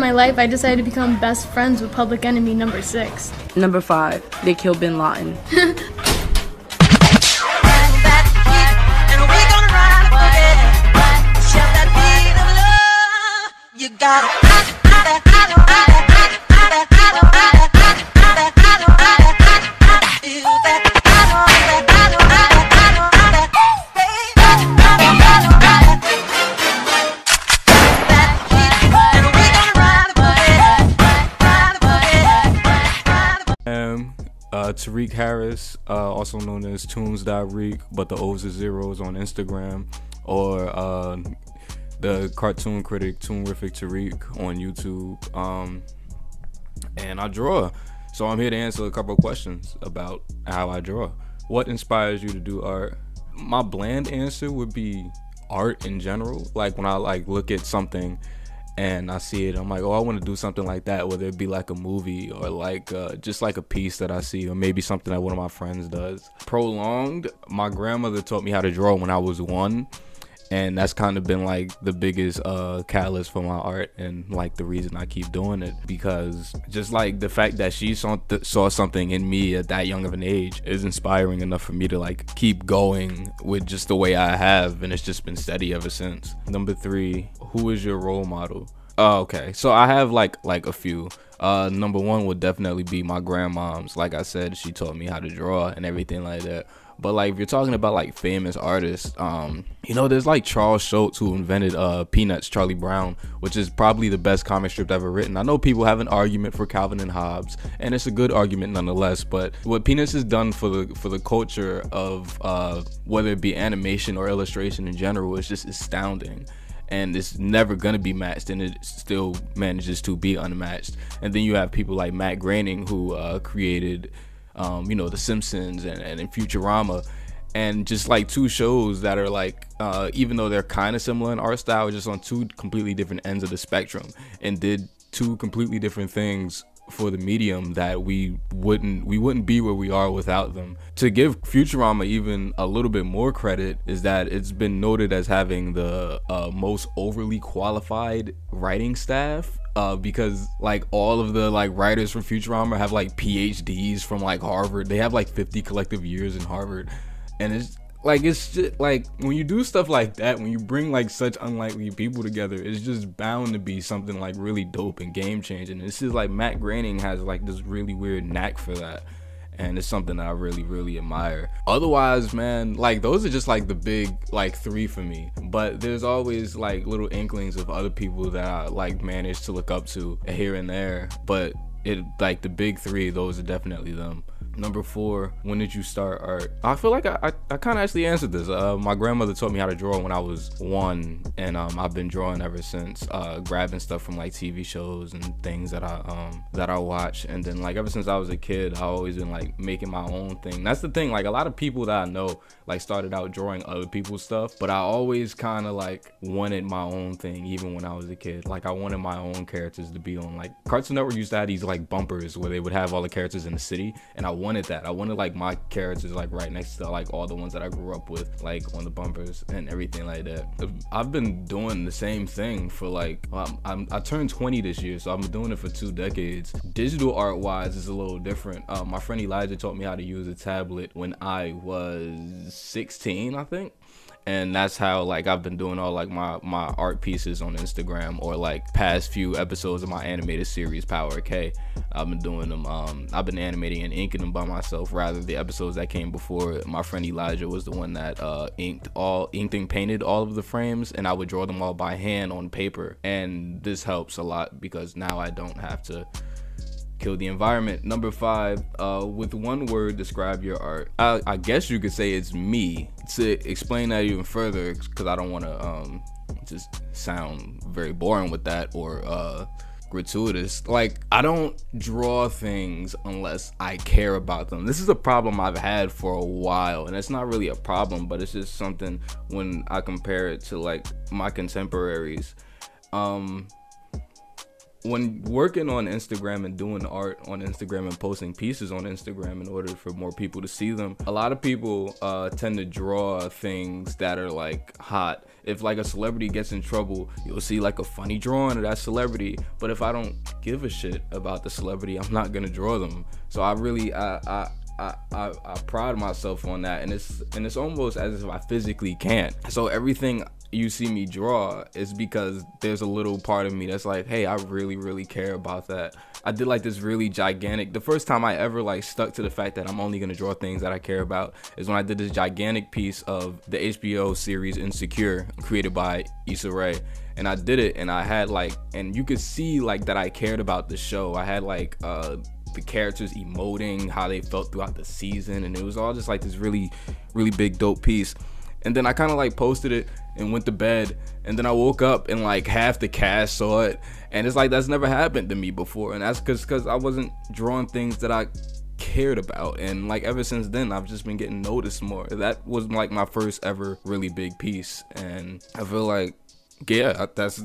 my life, I decided to become best friends with Public Enemy number 6. Number 5, they killed Bin Laden. tOONs.reek Harris, also known as tOONS.reek, but the O's are zeros on Instagram, or the cartoon critic tOONs.reek on YouTube. And I draw, so I'm here to answer a couple of questions about how I draw. What inspires you to do art? My bland answer would be art in general. Like when I look at something and I see it, I'm like, oh, I want to do something like that, whether it be like a movie or like just like a piece that I see, or maybe something that one of my friends does. Prolonged, my grandmother taught me how to draw when I was 1, and that's kind of been like the biggest catalyst for my art, and like the reason I keep doing it, because just like the fact that she saw something in me at that young of an age is inspiring enough for me to like keep going with just the way I have, and it's just been steady ever since. Number 3, who is your role model? Oh, okay, so I have like a few. Number 1 would definitely be my grandmom's. Like I said, she taught me how to draw and everything like that. But like if you're talking about like famous artists, you know, there's like Charles Schultz, who invented Peanuts, Charlie Brown, which is probably the best comic strip ever written. I know people have an argument for Calvin and Hobbes, and it's a good argument nonetheless, but what Peanuts has done for the culture of whether it be animation or illustration in general is just astounding, and it's never gonna be matched, and it still manages to be unmatched. And then you have people like Matt Groening, who created you know, The Simpsons and Futurama, and just like 2 shows that are like even though they're kind of similar in art style, just on 2 completely different ends of the spectrum, and did 2 completely different things for the medium that we wouldn't be where we are without them. To give Futurama even a little bit more credit is that it's been noted as having the most overly qualified writing staff, because like all of the like writers from Futurama have like PhDs from like Harvard. They have like 50 collective years in Harvard, and it's just like when you do stuff like that, when you bring like such unlikely people together, it's just bound to be something like really dope and game changing. This is like Matt Groening has like this really weird knack for that, and it's something that I really admire. Otherwise, man, like those are just like the big like 3 for me, but there's always like little inklings of other people that I like manage to look up to here and there, but it like the big 3, those are definitely them. Number 4, when did you start art? I feel like I kind of actually answered this. My grandmother taught me how to draw when I was 1, and I've been drawing ever since, grabbing stuff from like TV shows and things that I watch, and then like ever since I was a kid, I've always been like making my own thing. That's the thing, like a lot of people that I know like started out drawing other people's stuff, but I always kind of like wanted my own thing even when I was a kid. Like I wanted my own characters to be on, like Cartoon Network used to have these like bumpers where they would have all the characters in the city, and I wanted that. I wanted like my characters like right next to like all the ones that I grew up with, like on the bumpers and everything like that. I've been doing the same thing for like I turned 20 this year, so I've been doing it for 2 decades. Digital art wise is a little different. My friend Elijah taught me how to use a tablet when I was 16, I think, and that's how like I've been doing all like my art pieces on Instagram, or like past few episodes of my animated series Power K. I've been doing them, I've been animating and inking them by myself. Rather, the episodes that came before, my friend Elijah was the one that inked and painted all of the frames, and I would draw them all by hand on paper, and this helps a lot because now I don't have to kill the environment. Number 5, with 1 word, describe your art. I guess you could say it's me. To explain that even further, because I don't want to just sound very boring with that or gratuitous, like I don't draw things unless I care about them. This is a problem I've had for a while, and it's not really a problem, but it's just something when I compare it to like my contemporaries. when working on Instagram and doing art on Instagram and posting pieces on Instagram in order for more people to see them, a lot of people tend to draw things that are like hot. If like a celebrity gets in trouble, you'll see like a funny drawing of that celebrity. But if I don't give a shit about the celebrity, I'm not gonna draw them. So I really I pride myself on that, and it's almost as if I physically can't. So everything you see me draw is because there's a little part of me that's like, hey, I really care about that. I did like this really gigantic, the first time I ever like stuck to the fact that I'm only gonna draw things that I care about is when I did this gigantic piece of the HBO series Insecure, created by Issa Rae. And I did it, and I had like, and you could see like that I cared about the show. I had like the characters emoting how they felt throughout the season, and it was all just like this really big dope piece. And then I kind of like posted it and went to bed, and then I woke up and like half the cast saw it, and it's like that's never happened to me before. And that's because I wasn't drawing things that I cared about, and like ever since then I've just been getting noticed more. That was like my first ever really big piece, and I feel like, yeah, that's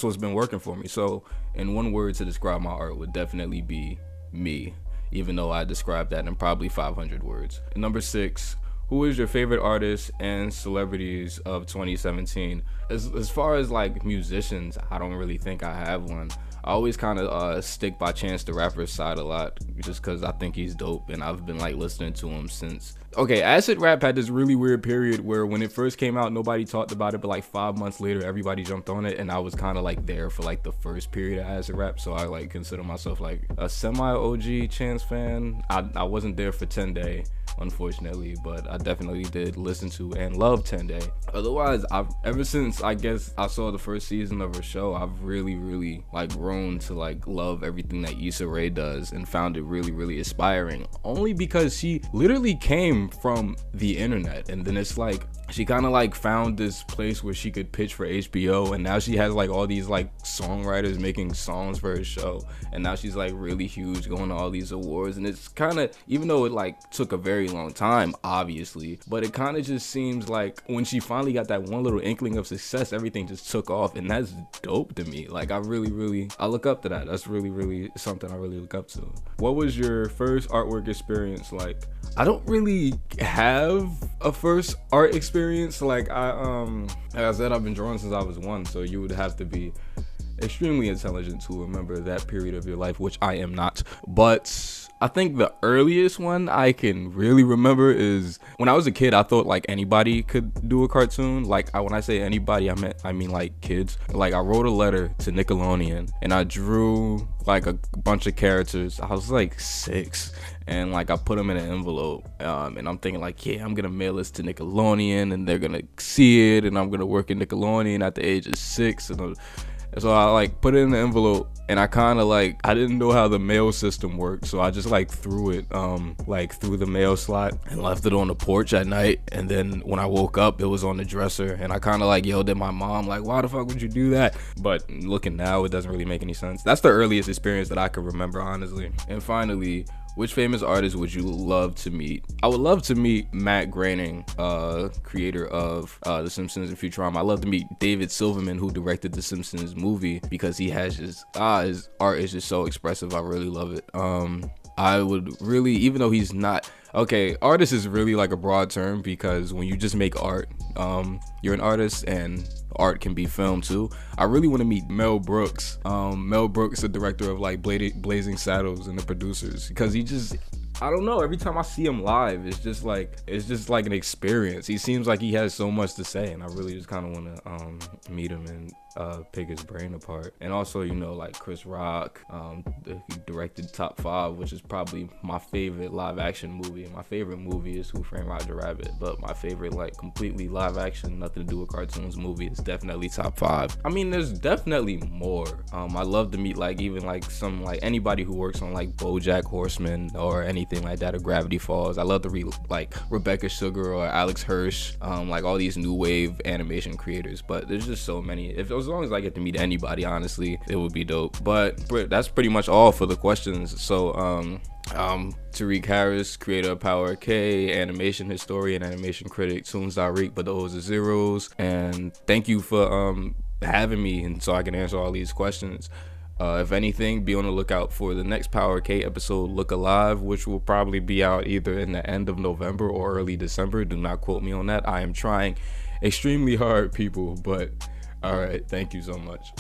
what's been working for me. So in one word to describe my art would definitely be me, even though I described that in probably 500 words. Number 6, who is your favorite artists and celebrities of 2017? As far as like musicians, I don't really think I have one. I always kind of stick by Chance the Rapper's side a lot, just because I think he's dope, and I've been like listening to him since. Okay, acid rap had this really weird period where when it first came out, nobody talked about it, but like 5 months later, everybody jumped on it, and I was kind of like there for like the first period of acid rap, so I like consider myself like a semi-OG Chance fan. I wasn't there for 10 Day, unfortunately, but I definitely did listen to and love 10 Day. Otherwise, ever since I guess I saw the first season of her show, I've really like grown to like love everything that Issa Rae does, and found it really inspiring, only because she literally came from the internet, and then it's like she kind of like found this place where she could pitch for HBO, and now she has like all these like songwriters making songs for her show, and now she's like really huge, going to all these awards. And it's kind of, even though it like took a very long time obviously, but it kind of just seems like when she finally got that one little inkling of success, everything just took off, and that's dope to me. Like I look up to that. That's really something I really look up to. What was your first artwork experience like? I don't really have a first art experience. Like like I said, I've been drawing since I was 1, so you would have to be extremely intelligent to remember that period of your life, which I am not. But I think the earliest one I can really remember is when I was a kid. I thought like anybody could do a cartoon. Like when I say anybody, I mean like kids. Like I wrote a letter to Nickelodeon, and I drew like a bunch of characters. I was like 6, and like I put them in an envelope, and I'm thinking like, yeah, I'm gonna mail this to Nickelodeon, and they're gonna see it, and I'm gonna work in Nickelodeon at the age of 6. And so I like put it in the envelope, and I kind of like, I didn't know how the mail system worked, so I just like threw it like through the mail slot and left it on the porch at night. And then when I woke up, it was on the dresser, and I kind of like yelled at my mom like, why the fuck would you do that? But looking now, it doesn't really make any sense. That's the earliest experience that I can remember, honestly. And finally, which famous artist would you love to meet? I would love to meet Matt Groening, creator of The Simpsons and Futurama. I'd love to meet David Silverman, who directed The Simpsons movie, because he has just, his art is just so expressive. I really love it. I would really, even though he's not, okay, artist is really like a broad term, because when you just make art, you're an artist, and art can be film too. I really want to meet Mel Brooks. Mel Brooks, the director of like Blazing Saddles, and the producers, because he just, I don't know, every time I see him live, it's just like an experience. He seems like he has so much to say, and I really just kind of want to meet him and pick his brain apart. And also, you know, like Chris Rock, he directed Top 5, which is probably my favorite live action movie. My favorite movie is Who Framed Roger Rabbit, but my favorite like completely live action, nothing to do with cartoons movie is definitely Top 5. I mean, there's definitely more. I love to meet like even like some like anybody who works on like BoJack Horseman or anything like that, or Gravity Falls. I love to read like Rebecca Sugar or Alex Hirsch, like all these new wave animation creators. But there's just so many. As long as I get to meet anybody, honestly, it would be dope. But that's pretty much all for the questions. So tOONs.reek Harris, creator of Power K, animation historian, animation critic, tOOns.reek, but those are zeros. And thank you for having me, and so I can answer all these questions. If anything, be on the lookout for the next Power K episode, Look Alive, which will probably be out either in the end of November or early December. Do not quote me on that. I am trying extremely hard, people, but all right, thank you so much.